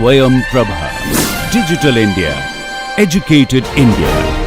Swayam Prabha. Digital India. Educated India.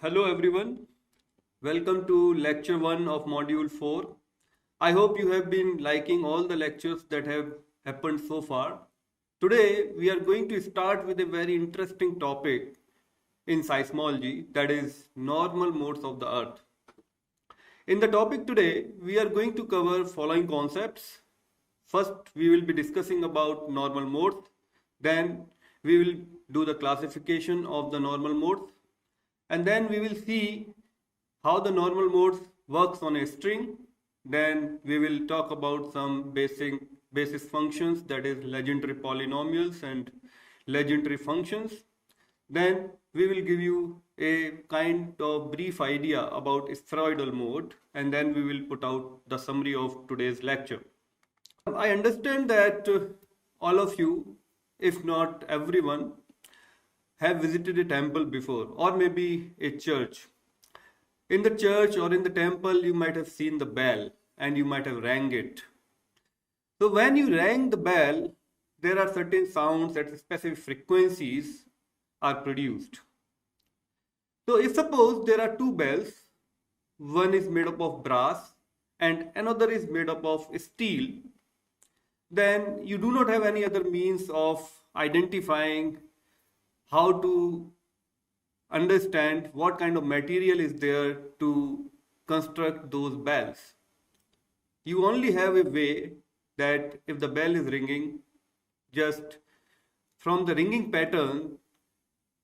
Hello everyone, welcome to lecture 1 of module 4. I hope you have been liking all the lectures that have happened so far. Today we are going to start with a very interesting topic in seismology, that is normal modes of the earth. In the topic today we are going to cover following concepts. First we will be discussing about normal modes, then we will do the classification of the normal modes, and then we will see how the normal modes works on a string. Then we will talk about some basis functions, that is legendary polynomials and legendary functions. Then we will give you a kind of brief idea about spheroidal mode, and then we will put out the summary of today's lecture. I understand that all of you, if not everyone, have visited a temple before, or maybe a church. In the church or in the temple, you might have seen the bell and you might have rang it. So when you rang the bell, there are certain sounds at specific frequencies are produced. So if suppose there are two bells, one is made up of brass and another is made up of steel, then you do not have any other means of identifying how to understand what kind of material is there to construct those bells. You only have a way that if the bell is ringing, just from the ringing pattern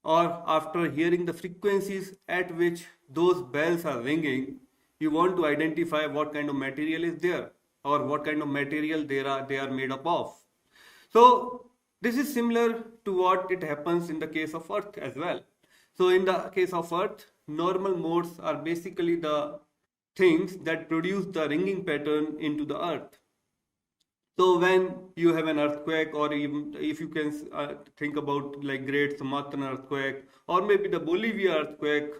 or after hearing the frequencies at which those bells are ringing, you want to identify what kind of material is there or what kind of material they are made up of. So this is similar to what it happens in the case of Earth as well. So in the case of Earth, normal modes are basically the things that produce the ringing pattern into the Earth. So when you have an earthquake, or even if you can think about like Great Sumatran earthquake, or maybe the Bolivia earthquake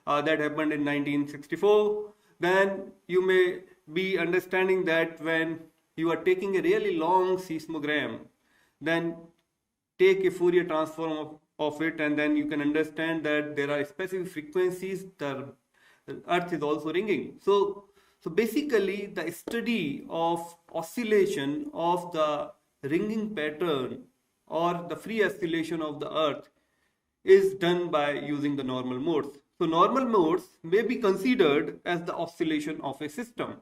that happened in 1964, then you may be understanding that when you are taking a really long seismogram, then take a Fourier transform of it, and then you can understand that there are specific frequencies the earth is also ringing. So basically the study of oscillation of the ringing pattern or the free oscillation of the earth is done by using the normal modes. So normal modes may be considered as the oscillation of a system.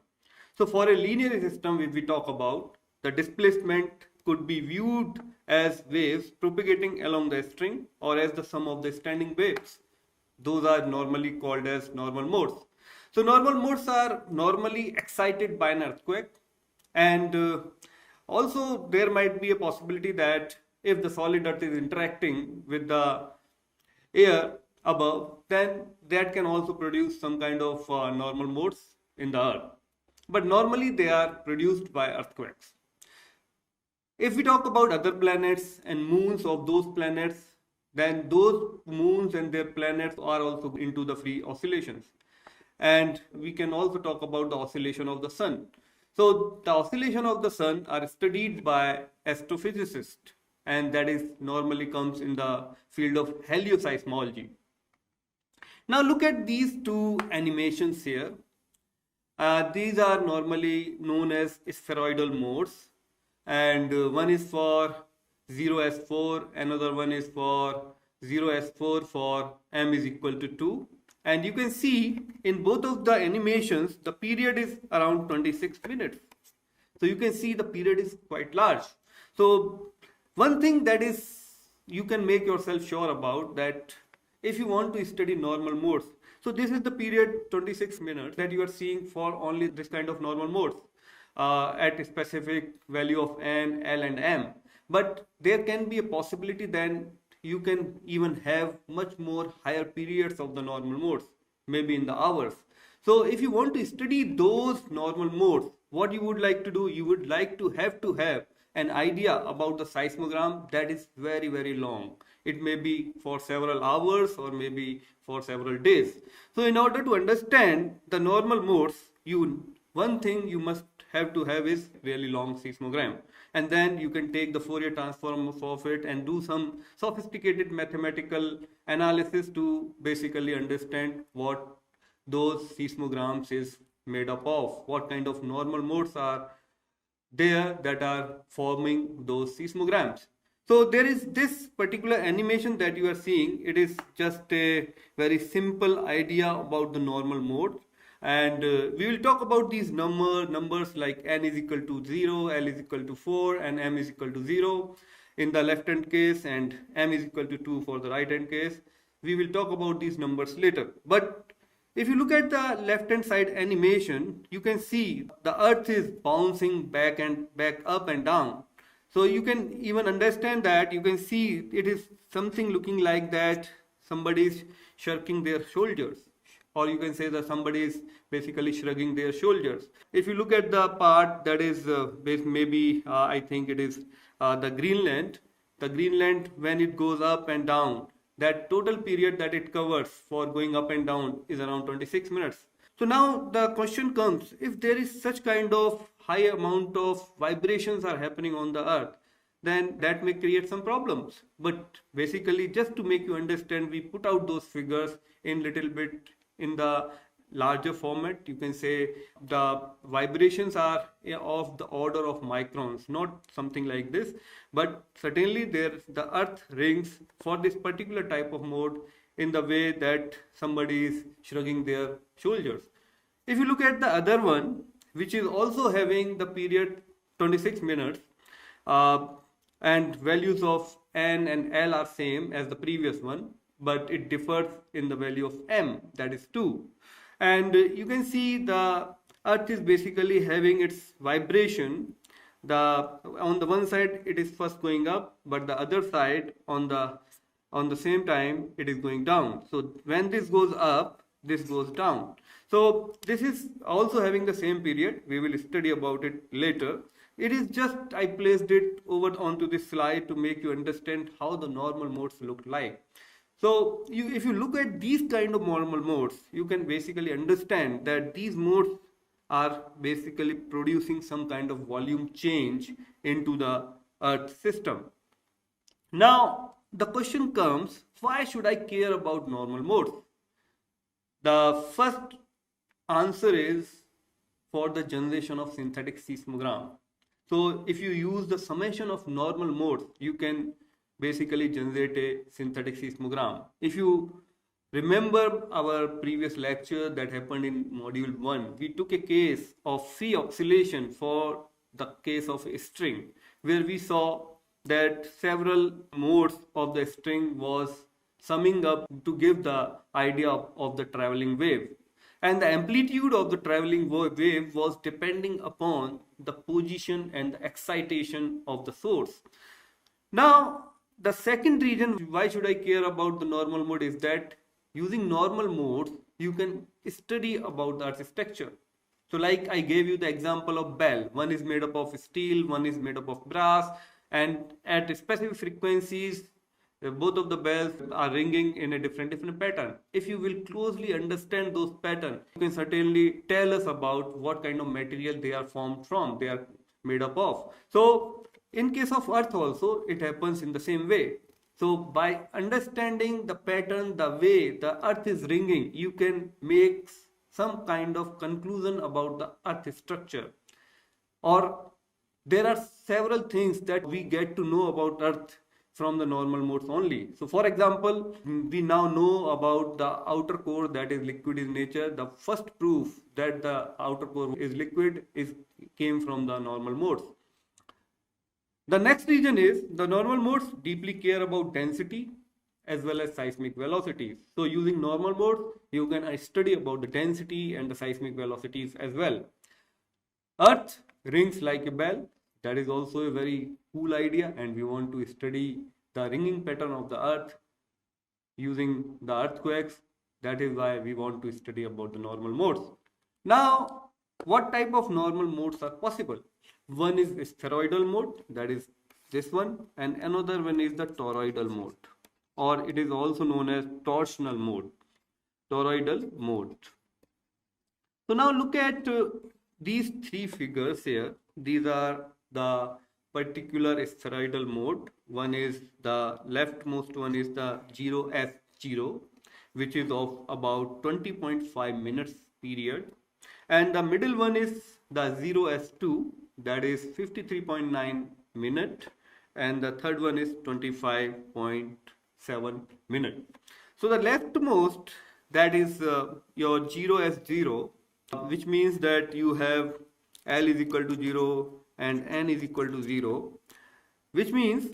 So for a linear system, if we talk about, the displacement could be viewed as waves propagating along the string or as the sum of the standing waves. Those are normally called as normal modes. So normal modes are normally excited by an earthquake, and also there might be a possibility that if the solid earth is interacting with the air above, then that can also produce some kind of normal modes in the earth. But normally they are produced by earthquakes. If we talk about other planets and moons of those planets, then those moons and their planets are also into the free oscillations. And we can also talk about the oscillation of the sun. So the oscillation of the sun are studied by astrophysicists, and that is normally comes in the field of helioseismology. Now look at these two animations here. These are normally known as spheroidal modes. And one is for 0s4, another one is for 0s4 for m is equal to 2. And you can see in both of the animations, the period is around 26 minutes. So you can see the period is quite large. So one thing that is you can make yourself sure about, that if you want to study normal modes, so this is the period 26 minutes that you are seeing for only this kind of normal modes at a specific value of n, l and m. but there can be a possibility then you can even have much more higher periods of the normal modes, maybe in the hours. So if you want to study those normal modes, what you would like to do, you would like to have an idea about the seismogram that is very, very long. It may be for several hours or maybe for several days. So in order to understand the normal modes, one thing you must have to have is really long seismogram, and then you can take the Fourier transform of it and do some sophisticated mathematical analysis to basically understand what those seismograms is made up of, what kind of normal modes are there that are forming those seismograms. So there is this particular animation that you are seeing. It is just a very simple idea about the normal mode, and we will talk about these numbers like n is equal to 0, l is equal to 4, and m is equal to 0 in the left hand case, and m is equal to 2 for the right hand case. We will talk about these numbers later. But if you look at the left hand side animation, you can see the earth is bouncing back up and down. So you can even understand that. You can see it is something looking like that somebody is shirking their shoulders, or you can say that somebody is basically shrugging their shoulders. If you look at the part that is maybe I think it is the Greenland. The Greenland, when it goes up and down, that total period that it covers for going up and down is around 26 minutes. So now the question comes, if there is such kind of high amount of vibrations are happening on the earth, then that may create some problems. But basically, just to make you understand, we put out those figures in little bit in the larger format. You can say the vibrations are of the order of microns, not something like this, but certainly the earth rings for this particular type of mode in the way that somebody is shrugging their shoulders. If you look at the other one, which is also having the period 26 minutes, and values of n and l are same as the previous one, but it differs in the value of m, that is 2. And you can see the earth is basically having its vibration. On the one side it is first going up, but the other side on the same time it is going down. So when this goes up, this goes down. So this is also having the same period. We will study about it later. It is just I placed it over onto this slide to make you understand how the normal modes look like. So if you look at these kind of normal modes, you can basically understand that these modes are basically producing some kind of volume change into the earth system. Now the question comes, why should I care about normal modes? The first answer is for the generation of synthetic seismogram. So if you use the summation of normal modes, you can basically generate a synthetic seismogram. If you remember our previous lecture that happened in module 1, we took a case of free oscillation for the case of a string, where we saw that several modes of the string was summing up to give the idea of the traveling wave. And the amplitude of the traveling wave was depending upon the position and the excitation of the source. Now, the second reason why should I care about the normal mode is that using normal modes, you can study about the earth structure. So like I gave you the example of bell. One is made up of steel, one is made up of brass, and at specific frequencies, both of the bells are ringing in a different pattern. If you will closely understand those patterns, you can certainly tell us about what kind of material they are formed from, they are made up of. So in case of earth also, it happens in the same way. So by understanding the pattern, the way the earth is ringing, you can make some kind of conclusion about the earth structure. Or there are several things that we get to know about earth from the normal modes only. So for example, we now know about the outer core that is liquid in nature. The first proof that the outer core is liquid came from the normal modes. The next reason is the normal modes deeply care about density as well as seismic velocities. So using normal modes, you can study about the density and the seismic velocities as well. Earth rings like a bell. That is also a very cool idea and we want to study the ringing pattern of the earth using the earthquakes. That is why we want to study about the normal modes. Now, what type of normal modes are possible? One is spheroidal mode, that is this one, and another one is the toroidal mode, or it is also known as torsional mode. Toroidal mode. So now look at these three figures here. These are the particular spheroidal mode. One is the leftmost one is the 0S0, which is of about 20.5 minutes period. And the middle one is the 0S2, that is 53.9 minute. And the third one is 25.7 minute. So the leftmost, that is your 0S0, which means that you have L is equal to 0 and N is equal to 0, which means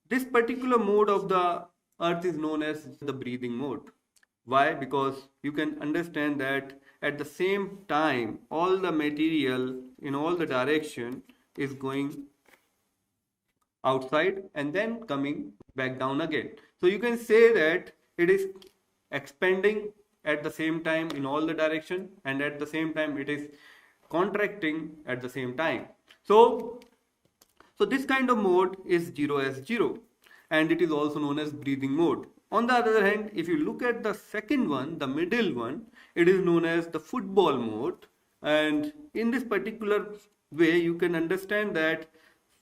this particular mode of the earth is known as the breathing mode. Why? Because you can understand that at the same time all the material in all the direction is going outside and then coming back down again. So you can say that it is expanding at the same time in all the direction, and at the same time it is contracting at the same time. So this kind of mode is 0S0, and it is also known as breathing mode. On the other hand, if you look at the second one, the middle one, it is known as the football mode. And in this particular way, you can understand that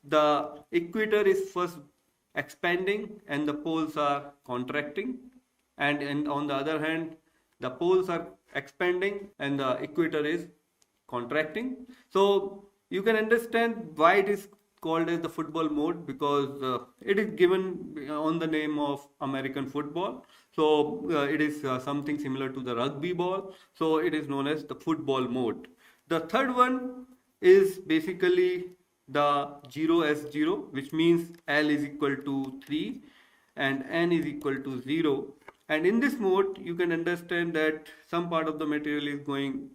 the equator is first expanding and the poles are contracting, and on the other hand the poles are expanding and the equator is contracting. So you can understand why it is called as the football mode, because it is given on the name of American football. So it is something similar to the rugby ball, so it is known as the football mode. The third one is basically the 0S0, which means L is equal to 3 and N is equal to 0. And in this mode, you can understand that some part of the material is going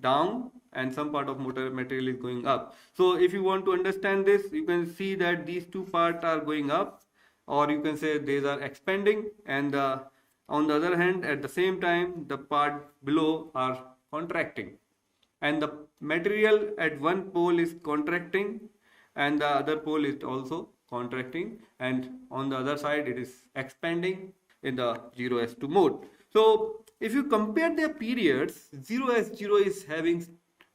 down and some part of material is going up. So if you want to understand this, you can see that these two parts are going up, or you can say these are expanding, and on the other hand, at the same time, the part below are contracting. And the material at one pole is contracting and the other pole is also contracting, and on the other side it is expanding in the 0S2 mode. So if you compare their periods, 0S0 is having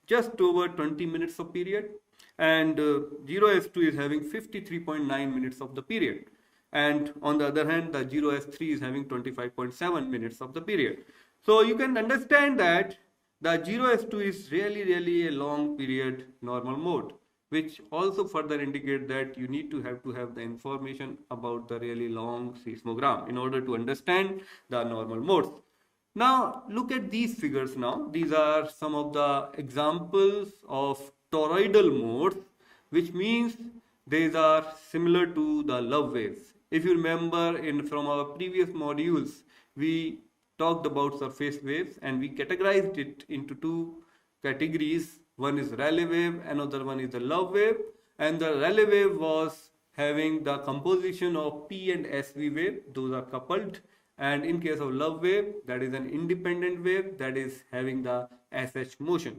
just over 20 minutes of period, and 0S2 is having 53.9 minutes of the period, and on the other hand the 0S3 is having 25.7 minutes of the period. So you can understand that the 0S2 is really a long period normal mode, which also further indicate that you need to have the information about the really long seismogram in order to understand the normal modes. Now look at these figures now. These are some of the examples of toroidal modes, which means these are similar to the love waves. If you remember from our previous modules, we talked about surface waves and we categorized it into two categories. One is Rayleigh wave, another one is the love wave, and the Rayleigh wave was having the composition of P and SV wave, those are coupled, and in case of love wave, that is an independent wave that is having the SH motion.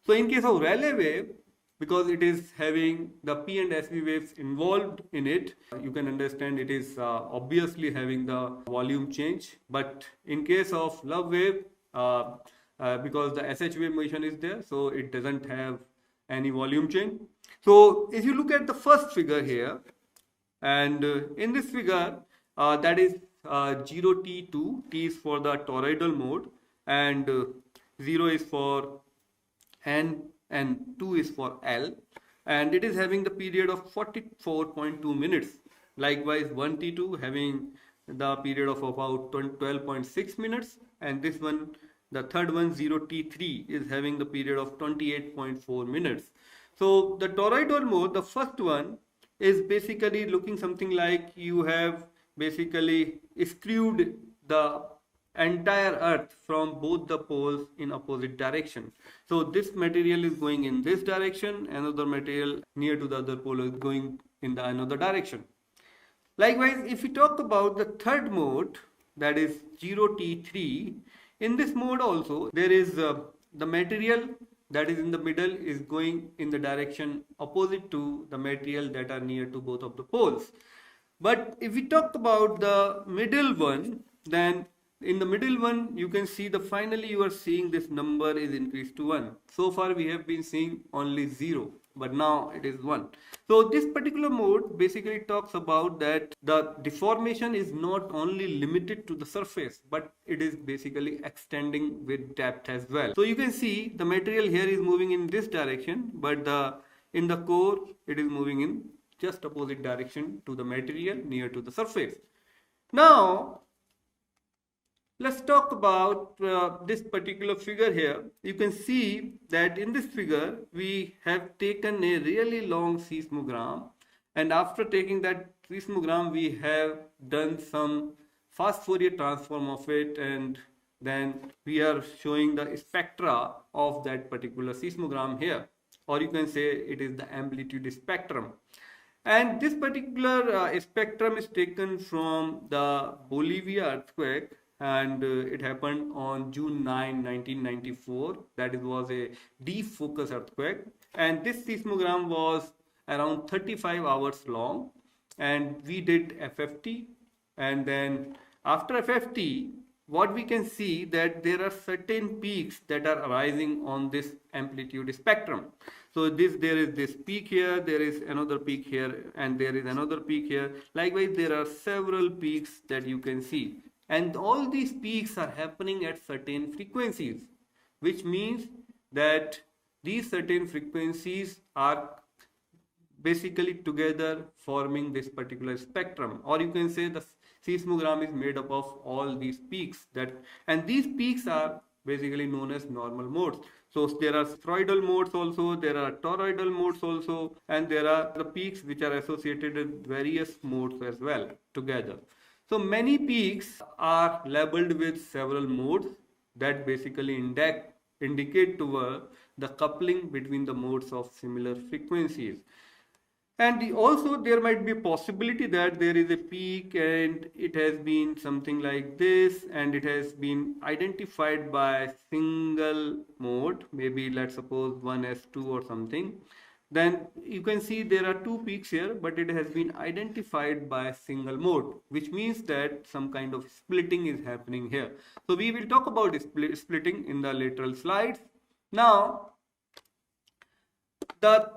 So in case of Rayleigh wave, because it is having the P and SV waves involved in it, you can understand it is obviously having the volume change. But in case of love wave, because the SH wave motion is there, so it doesn't have any volume change. So if you look at the first figure here, and in this figure, that is 0T2, T is for the toroidal mode, and 0 is for N and 2 is for L, and it is having the period of 44.2 minutes. Likewise 1T2 having the period of about 12.6 minutes, and this one, the third one, 0T3, is having the period of 28.4 minutes. So the toroidal mode, the first one, is basically looking something like you have basically screwed the entire earth from both the poles in opposite direction. So this material is going in this direction, another material near to the other pole is going in the another direction. Likewise, if we talk about the third mode, that is 0T3, in this mode also there is the material that is in the middle is going in the direction opposite to the material that are near to both of the poles. But if we talk about the middle one, then in the middle one you can see the finally you are seeing this number is increased to 1. So far we have been seeing only 0, but now it is 1. So this particular mode basically talks about that the deformation is not only limited to the surface, but it is basically extending with depth as well. So you can see the material here is moving in this direction, but in the core it is moving in just opposite direction to the material near to the surface. Now let's talk about this particular figure here. You can see that in this figure we have taken a really long seismogram, and after taking that seismogram we have done some fast Fourier transform of it, and then we are showing the spectra of that particular seismogram here, or you can say it is the amplitude spectrum. And this particular spectrum is taken from the Bolivia earthquake, and it happened on June 9, 1994. That was a deep focus earthquake, and this seismogram was around 35 hours long, and we did FFT, and then after FFT what we can see that there are certain peaks that are arising on this amplitude spectrum. So there is this peak here, there is another peak here, and there is another peak here. Likewise, there are several peaks that you can see, and all these peaks are happening at certain frequencies, which means that these certain frequencies are basically together forming this particular spectrum, or you can say the seismogram is made up of all these peaks, and these peaks are basically known as normal modes. So there are spheroidal modes also, there are toroidal modes also, and there are the peaks which are associated with various modes as well together. So many peaks are labeled with several modes that basically indicate toward the coupling between the modes of similar frequencies. And also there might be a possibility that there is a peak and it has been something like this, and it has been identified by single mode, maybe let's suppose 1s2 or something. Then you can see there are two peaks here, but it has been identified by single mode, which means that some kind of splitting is happening here. So we will talk about splitting in the lateral slides. Now the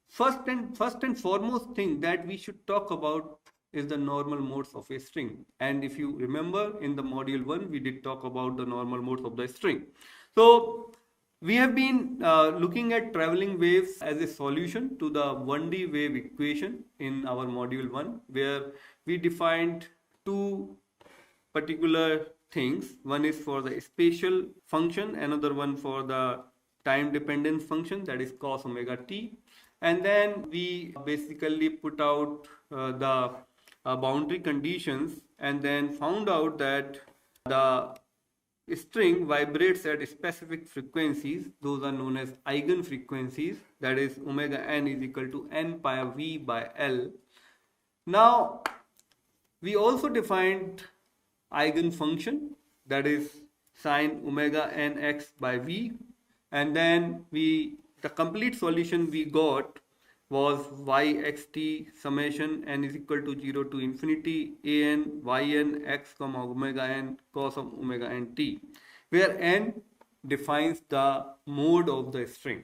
first and foremost thing that we should talk about is the normal modes of a string. And if you remember, in the module 1 we did talk about the normal modes of the string. So we have been looking at traveling waves as a solution to the 1D wave equation in our module 1, where we defined two particular things. One is for the spatial function, another one for the time dependent function, that is cos omega t. And then we basically put out the boundary conditions, and then found out that the string vibrates at specific frequencies. Those are known as eigen frequencies, that is omega n is equal to n pi v by L. Now we also defined eigen function, that is sine omega n x by v, and then the complete solution we got was yxt summation n is equal to 0 to infinity an yn x comma omega n cos of omega n t, where n defines the mode of the string.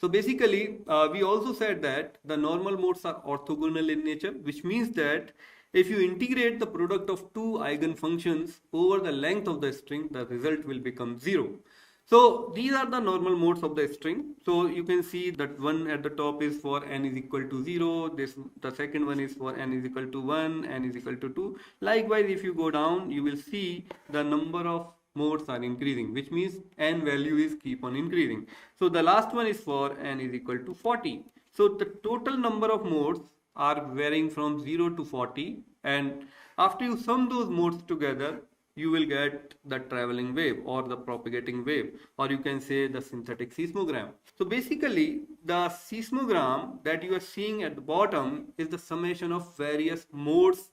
So basically we also said that the normal modes are orthogonal in nature, which means that if you integrate the product of two eigenfunctions over the length of the string, the result will become 0. So these are the normal modes of the string. So you can see that one at the top is for n is equal to 0, the second one is for n is equal to 1, n is equal to 2. Likewise, if you go down, you will see the number of modes are increasing, which means n value is keep on increasing. So the last one is for n is equal to 40. So the total number of modes are varying from 0 to 40, and after you sum those modes together, you will get the traveling wave or the propagating wave, or you can say the synthetic seismogram. So basically the seismogram that you are seeing at the bottom is the summation of various modes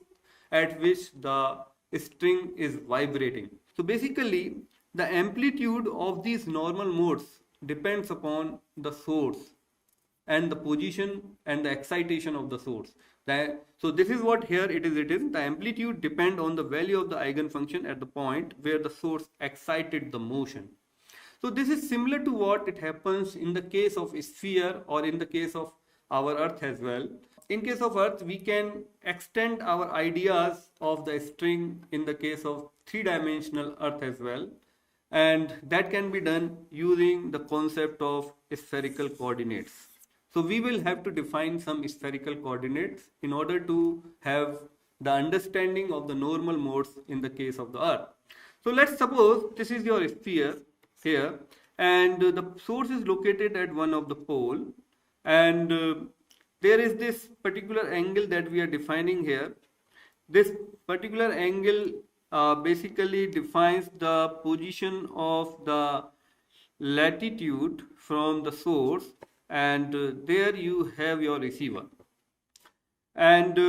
at which the string is vibrating. So basically the amplitude of these normal modes depends upon the source and the position and the excitation of the source. So this is what here it is written: the amplitude depend on the value of the eigenfunction at the point where the source excited the motion. So this is similar to what it happens in the case of a sphere or in the case of our earth as well. In case of earth, we can extend our ideas of the string in the case of three-dimensional earth as well, and that can be done using the concept of spherical coordinates. So we will have to define some spherical coordinates in order to have the understanding of the normal modes in the case of the earth. So let's suppose this is your sphere here, and the source is located at one of the pole, and there is this particular angle that we are defining here. This particular angle basically defines the position of the latitude from the source, and there you have your receiver. And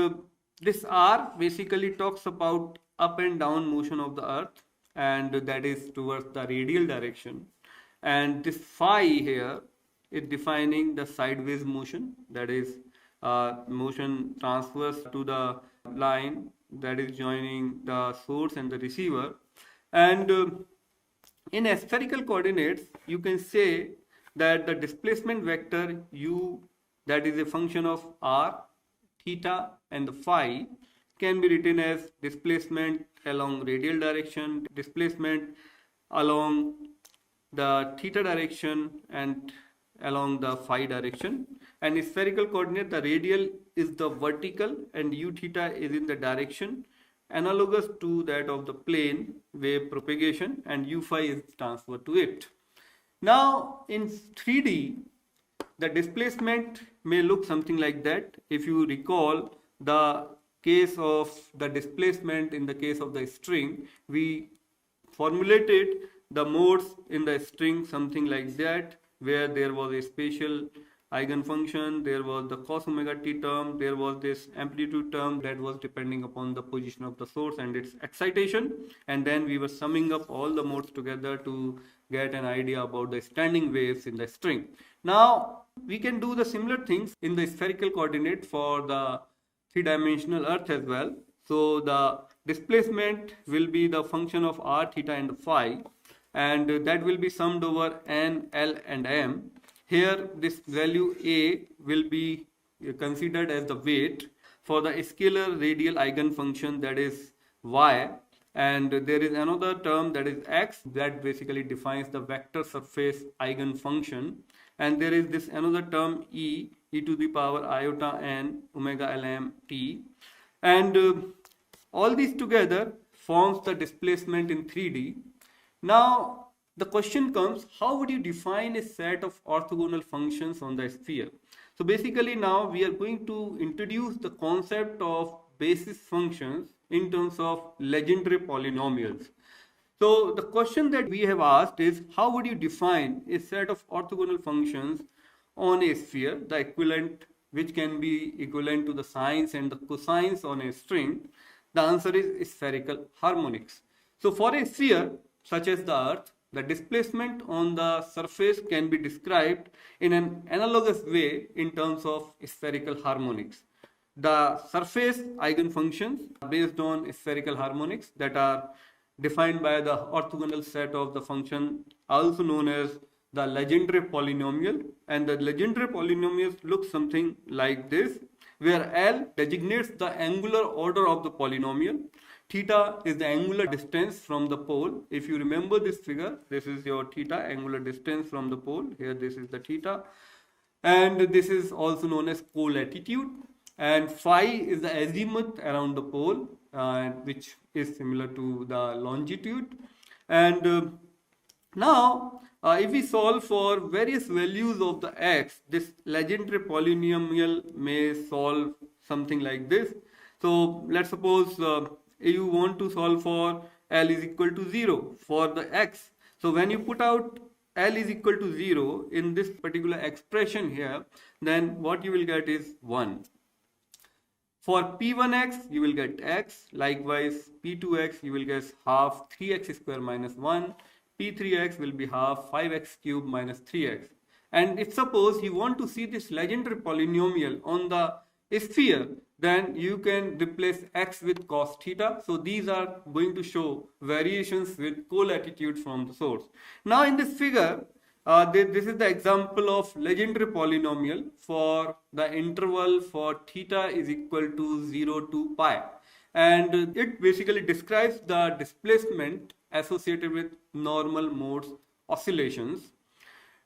this R basically talks about up and down motion of the earth, and that is towards the radial direction. And this phi here is defining the sideways motion, that is motion transverse to the line that is joining the source and the receiver. And in spherical coordinates, you can say that the displacement vector u, that is a function of r, theta and the phi, can be written as displacement along radial direction, displacement along the theta direction and along the phi direction. And in spherical coordinate, the radial is the vertical and u theta is in the direction analogous to that of the plane wave propagation, and u phi is transferred to it. Now in 3D, the displacement may look something like that. If you recall the case of the displacement in the case of the string, we formulated the modes in the string something like that, where there was a spatial eigenfunction, there was the cos omega t term, there was this amplitude term that was depending upon the position of the source and its excitation, and then we were summing up all the modes together to get an idea about the standing waves in the string. Now we can do the similar things in the spherical coordinate for the three-dimensional earth as well. So the displacement will be the function of r, theta and phi, and that will be summed over n, l and m. Here this value a will be considered as the weight for the scalar radial eigenfunction, that is y, and there is another term that is x that basically defines the vector surface eigenfunction, and there is this another term e to the power iota n omega lm t, and all these together forms the displacement in 3D. Now the question comes, how would you define a set of orthogonal functions on the sphere? So basically now we are going to introduce the concept of basis functions in terms of legendary polynomials. So the question that we have asked is, how would you define a set of orthogonal functions on a sphere, the equivalent which can be equivalent to the sines and the cosines on a string? The answer is spherical harmonics. So for a sphere such as the earth, the displacement on the surface can be described in an analogous way in terms of spherical harmonics. The surface eigenfunctions are based on spherical harmonics that are defined by the orthogonal set of the function, also known as the legendary polynomial, and the legendary polynomials look something like this, where L designates the angular order of the polynomial, theta is the angular distance from the pole. If you remember this figure, this is your theta, angular distance from the pole, here this is the theta, and this is also known as co-latitude, and phi is the azimuth around the pole, which is similar to the longitude. And now if we solve for various values of the x, this legendary polynomial may solve something like this. So let's suppose you want to solve for L is equal to 0 for the x. So when you put out L is equal to 0 in this particular expression here, then what you will get is 1. For P1x, you will get x. Likewise, P2x, you will get half 3x square minus 1. P3x will be half 5x cube minus 3x. And if suppose you want to see this legendary polynomial on the sphere, then you can replace x with cos theta. So these are going to show variations with co-latitude from the source. Now in this figure, this is the example of legendary polynomial for the interval for theta is equal to 0 to pi. And it basically describes the displacement associated with normal modes oscillations.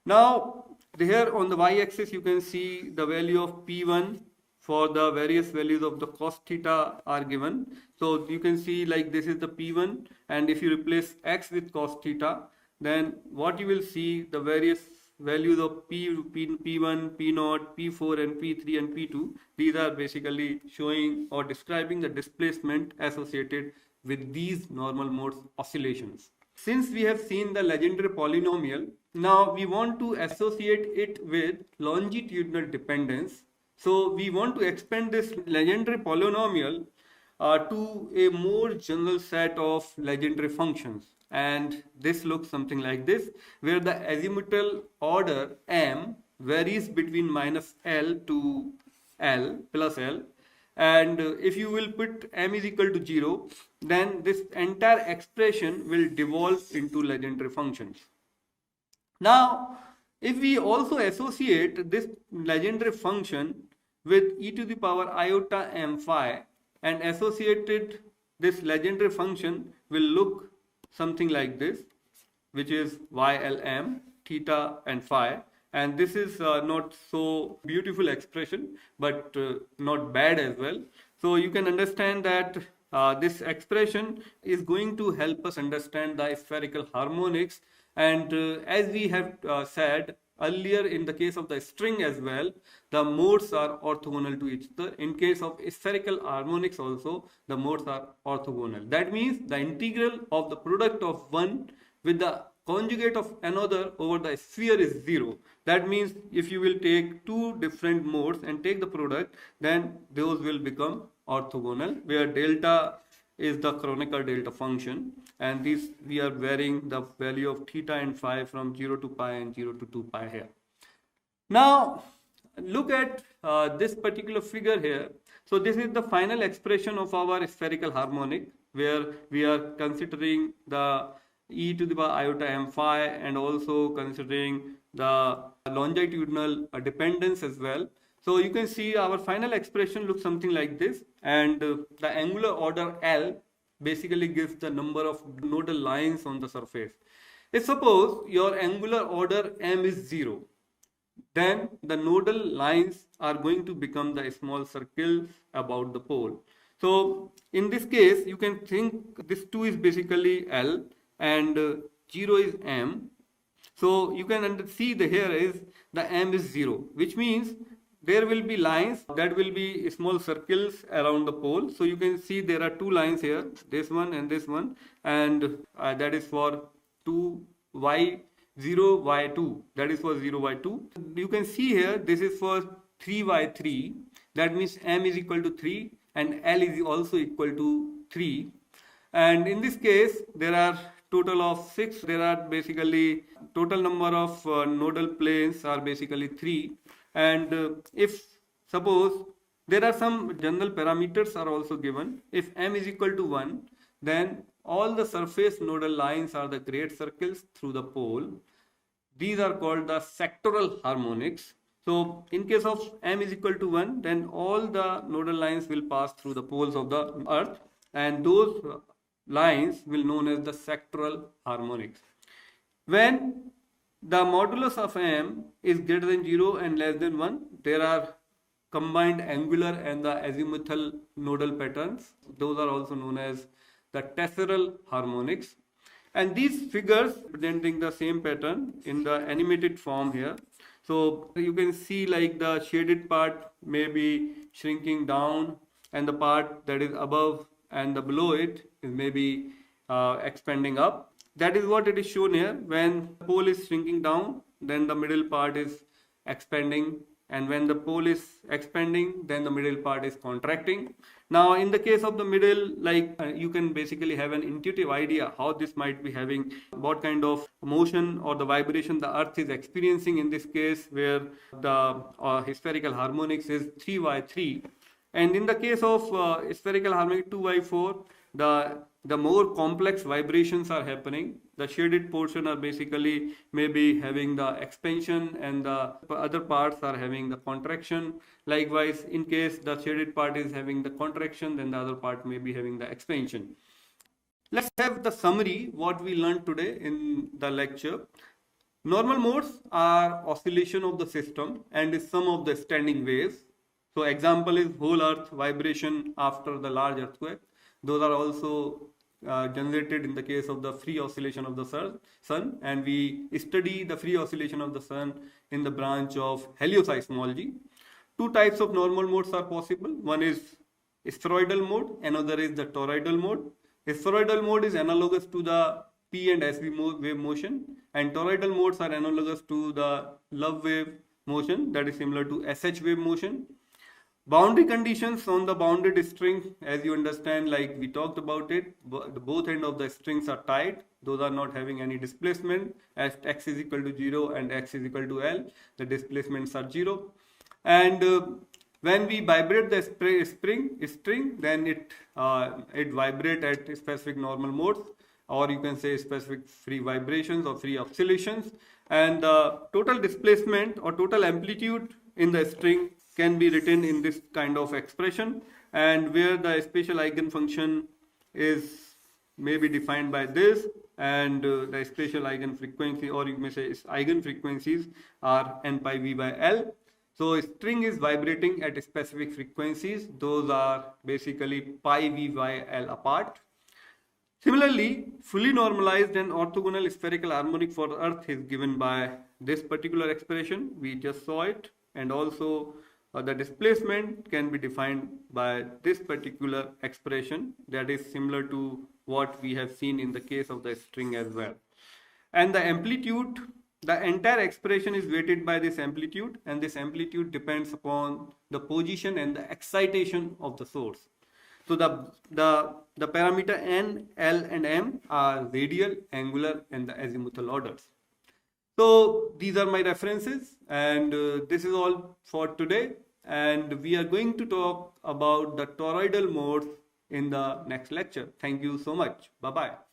Now, here on the y-axis you can see the value of P1 for the various values of the cos theta are given. So you can see like this is the P1, and if you replace x with cos theta, then what you will see the various values of P1, P0, P4 and P3 and P2. These are basically showing or describing the displacement associated with these normal modes oscillations. Since we have seen the legendary polynomial, now we want to associate it with longitudinal dependence. So we want to expand this legendary polynomial to a more general set of legendary functions. And this looks something like this, where the azimuthal order m varies between minus L to L plus L. And if you will put m is equal to 0, then this entire expression will devolve into legendary functions. Now, if we also associate this legendary function with e to the power iota m phi, and associated this legendary function will look something like this, which is YLM, theta and phi. And this is not so beautiful expression, but not bad as well. So you can understand that this expression is going to help us understand the spherical harmonics. And as we have said earlier in the case of the string as well, the modes are orthogonal to each other. In case of spherical harmonics also, the modes are orthogonal. That means the integral of the product of one with the conjugate of another over the sphere is 0. That means if you will take two different modes and take the product, then those will become orthogonal, where delta is the canonical delta function, and this we are varying the value of theta and phi from 0 to pi and 0 to 2 pi here. Now look at this particular figure here. So this is the final expression of our spherical harmonic, where we are considering the e to the power iota m phi and also considering the longitudinal dependence as well. So you can see our final expression looks something like this, and the angular order L basically gives the number of nodal lines on the surface. If suppose your angular order m is 0, then the nodal lines are going to become the small circles about the pole. So in this case, you can think this 2 is basically L and 0 is m. So you can see the here is the m is 0, which means there will be lines that will be small circles around the pole. So you can see there are two lines here, this one and this one, and that is for 2y0 y2, that is for 0 y2. You can see here this is for 3y3, that means m is equal to 3 and L is also equal to 3. And in this case there are total of 6. There are basically total number of nodal planes are basically 3. And if suppose there are some general parameters are also given, if m is equal to 1, then all the surface nodal lines are the great circles through the pole. These are called the sectoral harmonics. So in case of m is equal to 1, then all the nodal lines will pass through the poles of the earth, and those lines will known as the sectoral harmonics. When the modulus of m is greater than 0 and less than 1, there are combined angular and the azimuthal nodal patterns. Those are also known as the tesseral harmonics. And these figures presenting the same pattern in the animated form here. So you can see like the shaded part may be shrinking down, and the part that is above and the below it is maybe expanding up. That is what it is shown here. When the pole is shrinking down, then the middle part is expanding, and when the pole is expanding, then the middle part is contracting. Now in the case of the middle, like you can basically have an intuitive idea how this might be having, what kind of motion or the vibration the earth is experiencing in this case, where the spherical harmonics is 3 by 3, and in the case of spherical harmonic 2 by 4, the more complex vibrations are happening. The shaded portion are basically maybe having the expansion, and the other parts are having the contraction. Likewise, in case the shaded part is having the contraction, then the other part may be having the expansion. Let's have the summary what we learned today in the lecture. Normal modes are oscillation of the system and is sum of the standing waves. So example is whole earth vibration after the large earthquake. Those are also generated in the case of the free oscillation of the sun, and we study the free oscillation of the sun in the branch of helioseismology. Two types of normal modes are possible. One is spheroidal mode, another is the toroidal mode. Spheroidal mode is analogous to the P and SV wave motion, and toroidal modes are analogous to the Love wave motion, that is similar to SH wave motion. Boundary conditions on the bounded string, as you understand, like we talked about it, both ends of the strings are tight. Those are not having any displacement. As x is equal to 0 and x is equal to L, the displacements are 0. And when we vibrate the string, then it vibrate at specific normal modes, or you can say specific free vibrations or free oscillations. And the total displacement or total amplitude in the string can be written in this kind of expression, and where the spatial eigenfunction is maybe defined by this, and the spatial eigenfrequency, or you may say eigenfrequencies, are n pi v by L. So a string is vibrating at specific frequencies. Those are basically pi v by L apart. Similarly, fully normalized and orthogonal spherical harmonic for the earth is given by this particular expression. We just saw it, and also the displacement can be defined by this particular expression, that is similar to what we have seen in the case of the string as well. And the amplitude, the entire expression is weighted by this amplitude, and this amplitude depends upon the position and the excitation of the source. So the parameter n, L and m are radial, angular and the azimuthal orders. So these are my references, and this is all for today, and we are going to talk about the toroidal modes in the next lecture. Thank you so much. Bye bye.